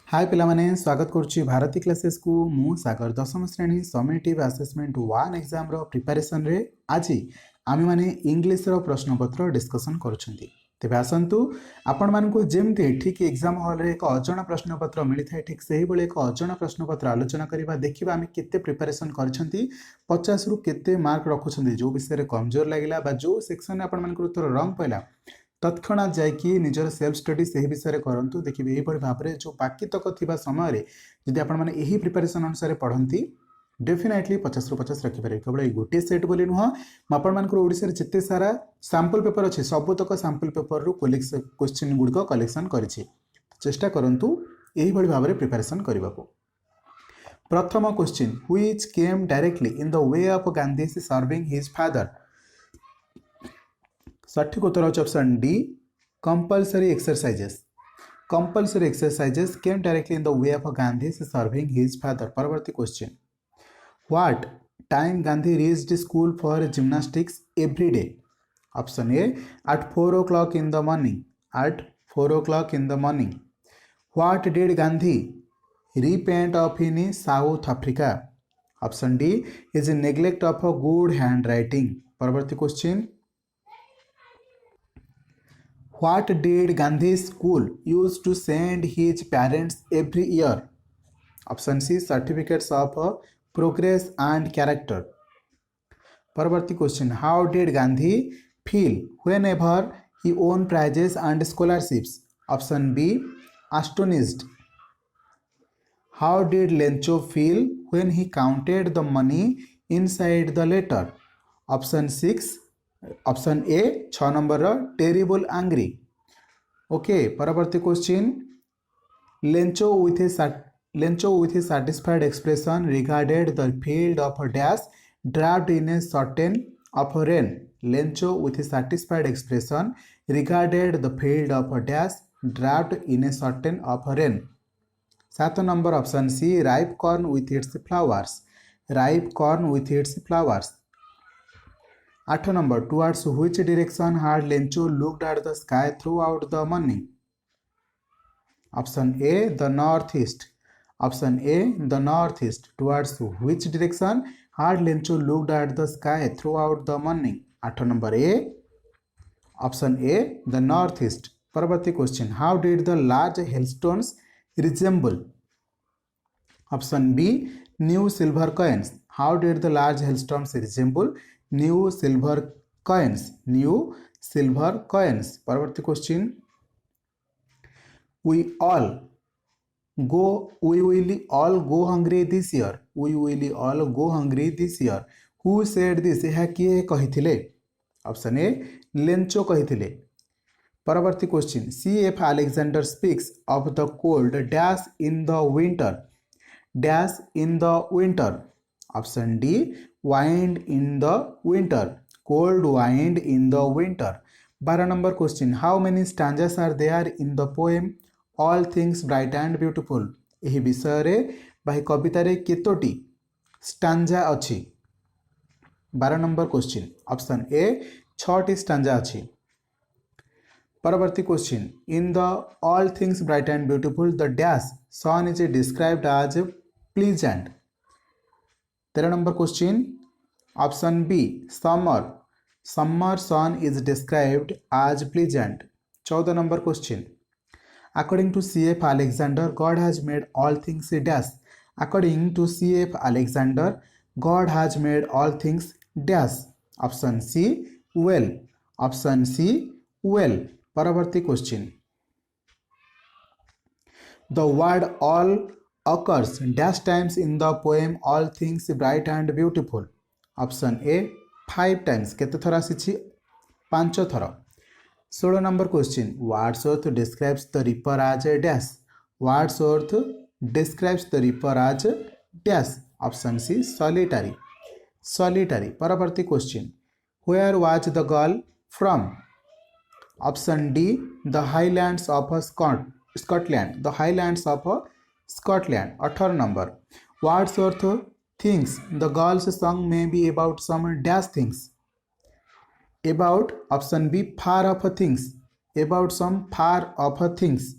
हाय पिलामाने स्वागत करुच्ची भारती क्लासेस को मु सागर दशम श्रेणी समेटिव आसेसमेंट 1 एग्जाम रो प्रिपरेशन रे आज आमे माने इंग्लिश रो प्रश्न पत्र डिस्कशन करूछंती। तेबे आसंतु आपण मानकु जेमते ठीक एग्जाम हॉल रे एक अजଣା प्रश्न पत्र मिली थाए ठीक सही बेले एक अजଣା प्रश्न पत्र आलोचना करिबा देखिबा आमे केते प्रिपरेशन करछंती 50 रु केते मार्क रखुछंती जो विषय रे कमजोर लागिला बा जो सेक्शन आपण मानकु उत्तर रॉन्ग पइला तत्क्षणात जाकि निजर सेल्फ स्टडी से विषय करंतु देखिए यही भाव में जो बाकी तक थिबा समय जदि आपण माने यही प्रिपरेशन अनुसार पढ़ती डेफिनेटली 50 रु 50 रखिपारे केवल ये गोटे सेट बोली नुह आपण मानकर ओडिसा रे जिते सारा सैंपल पेपर अच्छे सबुतक सैंपल पेपर रु क्वेश्चन गुड़िक कलेक्शन करिछि चेष्टा करंतु यही भाव में प्रिपरेशन करने को। प्रथम question which came directly in the way of Gandhi serving his father. सठिक उत्तर होची option D compulsory exercises. Compulsory exercises came directly in the way of Gandhi serving his father. परवर्ती question what time Gandhi reached school for gymnastics every day. Option A at 4 o'clock in the morning, at 4 o'clock in the morning. What did Gandhi repent of in South Africa? Option D is a neglect of a good handwriting. परवर्ती question What did Gandhi's school use to send his parents every year? Option C certificates of progress and character. परवर्ती question How did Gandhi feel whenever he won prizes and scholarships? Option B astonished. How did Lencho feel when he counted the money inside the letter? Option A 6 number terrible angry. Okay, परवर्ती question Lencho with a satisfied expression regarded the field of dash draped in a curtain of rain. Lencho with a satisfied expression regarded the field of dash draped in a curtain of rain. 7 number option C ripe corn with its flowers. Ripe corn with its flowers. 8 number towards which direction had Lencho looked at the sky throughout the morning? Option A the northeast. Option A the northeast. Towards which direction had Lencho looked at the sky throughout the morning? 8 number A. Option A the northeast. परवर्ती question How did the large hailstones resemble? Option B new silver coins. How did the large hailstones resemble new silver coins? New silver coins. परवर्ती question We will all go hungry this year. We will all go hungry this year. Who said this? यह किए कहिथिले? Option A Lencho कहिथिले। परवर्ती question CF Alexander speaks of the cold dash in the winter. Dash in the winter. Option D wind in the winter. Cold wind in the winter. 12 number question How many stanzas are there in the poem All Things Bright and Beautiful? यही विषय रे भाई कविता रे केतोटी stanza अछि? 12 number question option A 6टी stanza अछि। परवर्ती question in the all things bright and beautiful the dash sun is described as pleasant. 13 number question option B summer sun is described as pleasant. 14 number question According to CF Alexander, God has made all things dash. According to CF Alexander, God has made all things dash. Option C well. Option C well. परवर्ती question The word all occurs dash times in the poem All Things Bright and Beautiful. Option A 5 times. केते थर आसीछि? 5 थर। 16 number question Wordsworth describes the reaper as a dash. Wordsworth describes the reaper as dash. Option C solitary. Solitary. परवर्ती question Where was the girl from? Option D the highlands of Scotland. The highlands of Scotland. 18 number Wordsworth thinks the girl's song may be about some dash things. About option B far off things. About some far off things.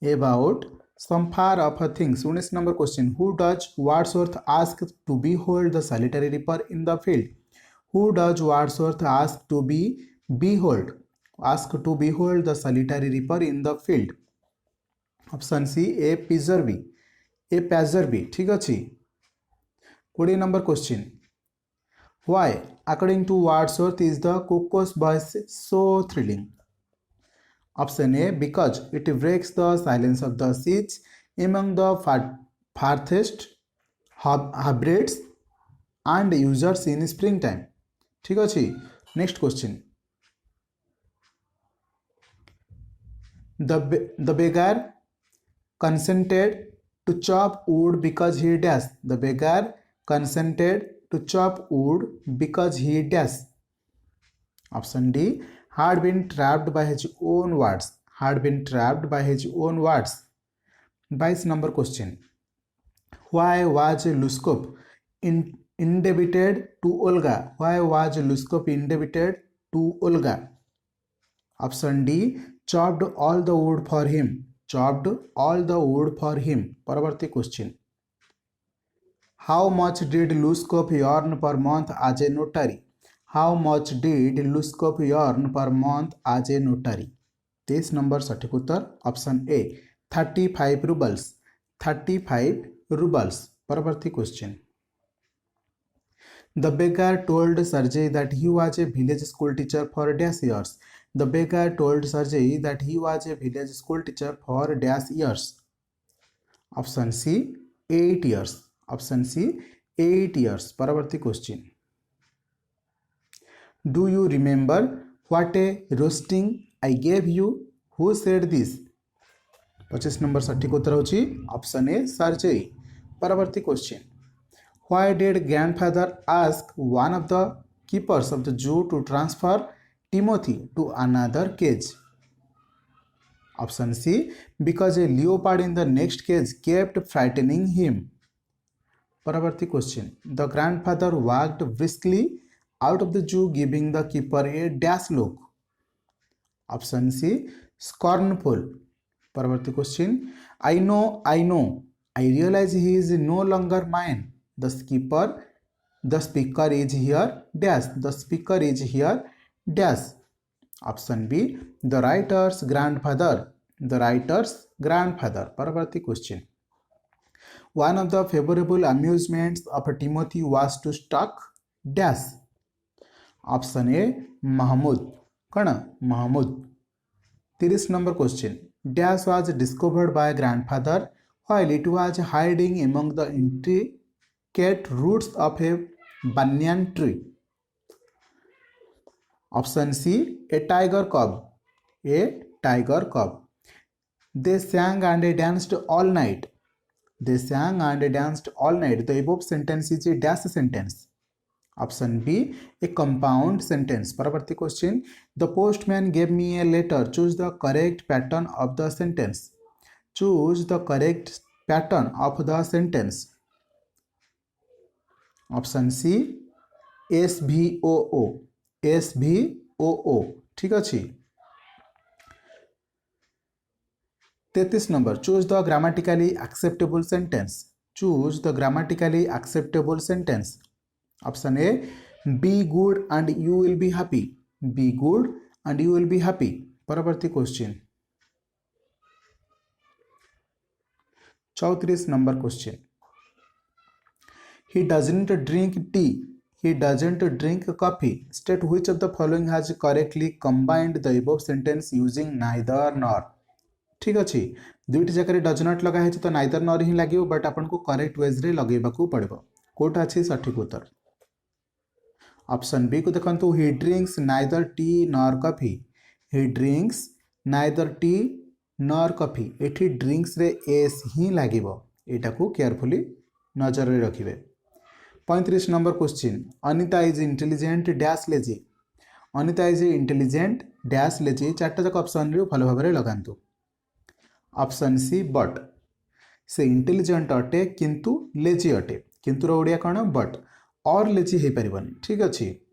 About some far off things. 19 number question. Who does Wordsworth ask to behold the solitary reaper in the field? Who does Wordsworth ask to behold the solitary reaper in the field? Option C A Paisley. ठीक अच्छे. 20 number question. Why, according to Wordsworth, is the cuckoo's voice so thrilling? Option A because it breaks the silence of the seas among the farthest hybrids and users in springtime. ठीक अच्छे. Next question. The beggar consented to chop wood because he dash. The beggar consented to chop wood because he dash. Option D had been trapped by his own words. 22 number question. Why was Luskov indebted to Olga? Option D chopped all the wood for him. परवर्ती question. How much did Luskov earn per month as a notary? 23 number सटीक उत्तर option A 35 rubles. परवर्ती question. The beggar told Sergei that he was a village school teacher for dash years. Option C 8 years. परवर्ती question. Do you remember what a roasting I gave you? Who said this? 25 number सटीक उत्तर होची option A Sergei. परवर्ती question. Why did grandfather ask one of the keepers of the zoo to transfer Timothy to another cage? Option C because a leopard in the next cage kept frightening him. परवर्ती question. The grandfather walked briskly out of the zoo giving the keeper a dash look. Option C scornful. परवर्ती question. I know. I realize he is no longer mine. The speaker is here dash. Option B the writer's grandfather. परवर्ती question. One of the favorable amusements of Timothy was to stalk dash. Option A Mahmud. कौन Mahmud. 30 number question. Dash was discovered by grandfather while it was hiding among the intricate roots of a banyan tree. Option C a tiger cub. They sang and danced all night. The above sentence is a dash sentence. Option B a compound sentence. परवर्ती question. The postman gave me a letter. Choose the correct pattern of the sentence. Option C SVOO. ठीक अच्छे. 33 number. Choose the grammatically acceptable sentence. Option A be good and you will be happy. परवर्ती question. 34 number question. He doesn't drink tea. He doesn't drink coffee. State which of the following has correctly combined the above sentence using neither nor. ठीक अच्छे. दुईटी जगह does not लगा है तो neither nor ही लगे but आपन को करेक्ट वेज रे लगेबाकू पड़िबो. कोटा अच्छे सठिक उत्तर. ऑप्शन बी को देखंतु. He drinks neither tea nor coffee. एठी ड्रिंक्स रे एस ही लागिबो. एटा को केयरफुली नजर रे रखिबे. 35 number question. Anita is intelligent dash lazy. चारटा जाक ऑप्शन रे भल भाबरे लगांतु. Option C but. से इंटेलिजेंट अटे किंतु लेजी अटे. किंतु रो ओडिया कोन बट. और लेजी हे परिबन. ठीक अछि.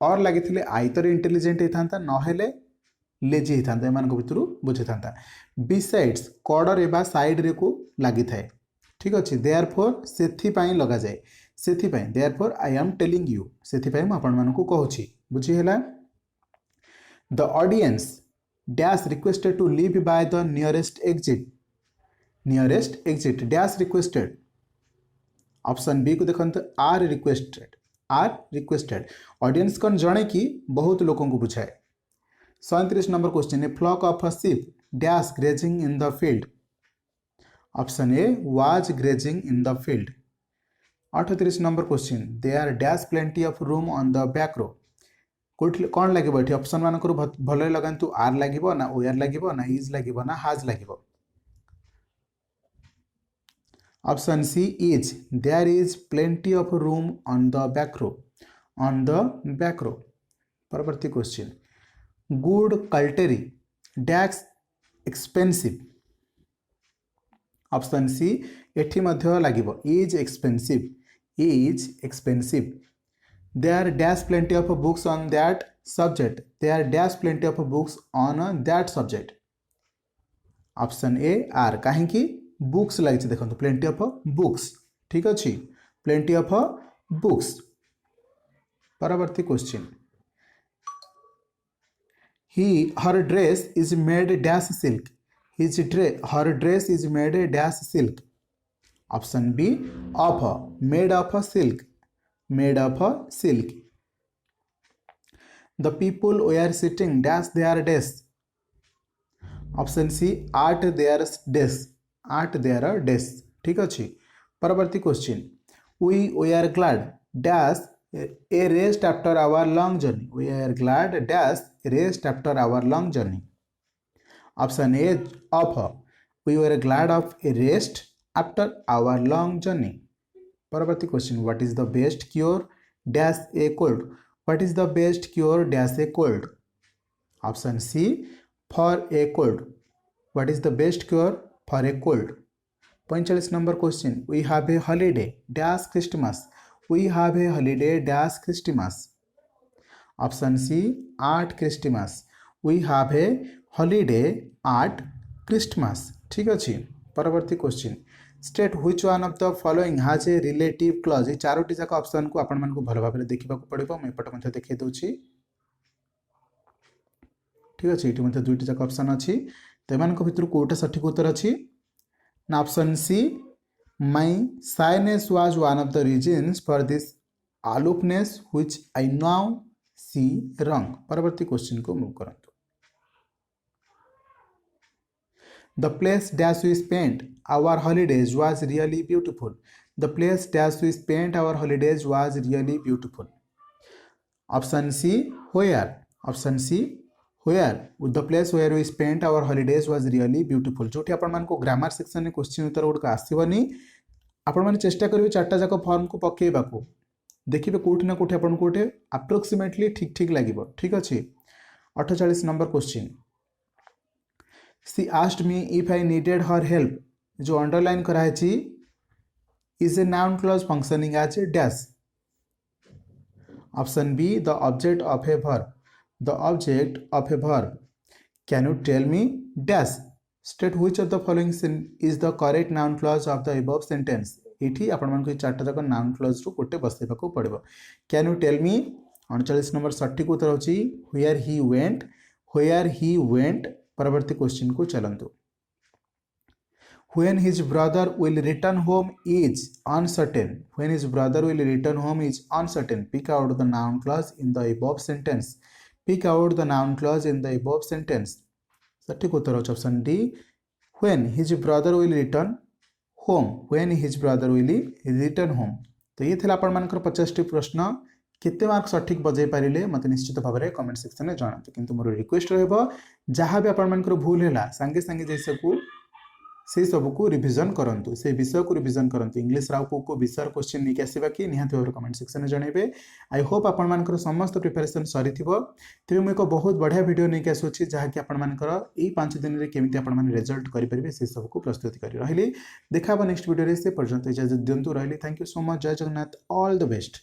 और लागिथिले आइतर इंटेलिजेंट हेथांता न हेले लेजी होता एम भितर बुझे था बिसाइड्स कड़े बा साइड्रे को लगी थाए ठीक अच्छे देयर फोर से लग जाए से therefore I am telling you से मुझे बुझीगला the audience dash requested to leave by the nearest exit dash requested option B को देखते आर रिक्वेस्टेड ऑडियंस कौन जड़े कि बहुत लोगों को बुझाए 37 number question a flock of a sheep dash grazing in the field option A was grazing in the field 38 number question they are dash plenty of room on the back row कौन लगे ये option मानक भल लगातु are लगे ना OR लगे ना is लगे ना हाज लगे option C is there is plenty of room on the back row परवर्ती question good quality desks expensive option C एठी मध्य लगिबो is expensive there dash plenty of books on that subject there dash plenty of books on that subject option A आर कहीं books लगी देखो plenty of books ठीक अच्छे plenty of books परवर्ती question her dress is made dash silk her dress is made dash silk option B of made of silk the people were sitting dash their desk option C at their desk ठीक अच्छे परवर्ती question we are glad dash a rest after our long journey we are glad dash rest after our long journey option A of we are glad of a rest after our long journey परवर्ती question what is the best cure dash a cold what is the best cure dash a cold option C for a cold what is the best cure for a cold 45 number question we have a holiday dash Christmas we have a holiday dash Christmas option C at Christmas we have a holiday at Christmas ठीक अच्छे परवर्ती question state which one of the following has a relative clause ये चारोटी जाक option को आपण मानक भल भाव देखा पड़ो मुझे एपटे मध्य देखा दूसरी ठीक अच्छे ये मध्य दुईटी जाक ऑप्शन अच्छी तो एम भर कौटा सठिक उत्तर अच्छी ना option C my shyness was one of the reasons for this aloofness which I now see wrong परवर्ती क्वेश्चन को मूव करूँ the place dash we spent our holidays was really beautiful the place dash we spent our holidays was really beautiful option C where option C where the place where we spent our holidays was really beautiful जो आपण grammar section में question उत्तर गुड़क आसवनी आपण चेष्टा करेंगे चार्टा जाक form को पकेबा देखिए कौटी ना कौटी आपको गोटे अप्रोक्सीमेटली ठीक ठीक लगे ठीक अच्छे 48 number question she asked me if I needed her help जो अंडरलाइन कराई is a noun clause functioning as a dash option B the object of a verb the object of a verb can you tell me dash state which of the following is the correct noun clause of the above sentence इठी आपण मानक चार्टा जाक noun clause रु गोटे बसैबा को पड़ो can you tell me 39 number सठिक उत्तर होची व्हेयर ही वेंट परवर्ती क्वेश्चन को चलंतु when his brother will return home is uncertain when his brother will return home is uncertain pick out the noun clause in the above sentence pick out the noun clause in the above sentence सठिक उत्तर होची option D when his brother will return home when his brother will return home तो ये थिला आपण मानकर 50 T प्रश्न केते मार्क सठिक बजाई पारिले मते निश्चित भाव में कमेंट सेक्शन में जणातु किंतु मोर रिक्वेस्ट रहबो जहाँ भी आपण मानकर भूल हैला संगे संगे जैसे को से सबको रिविजन करंतु से विषय को रिविजन करंतु इंग्लिश राव को विषय क्वेश्चन नहीं आसवा कि निहाती भाव कमेंट सेक्शन में जनइबे आई होप आपण मानकर समस्त प्रिपरेशन सरी तेज मुझे एक बहुत बढ़िया वीडियो नहीं आसूँ जहाँकि आपर यही 5 दिन में केमी आप रिजल्ट करेंगे से सबको प्रस्तुति कर रही देखा नेक्स्ट वीडियो से पर्यंत इजाजत दिंतु रही थैंक यू सो मच जय जगन्नाथ ऑल द बेस्ट।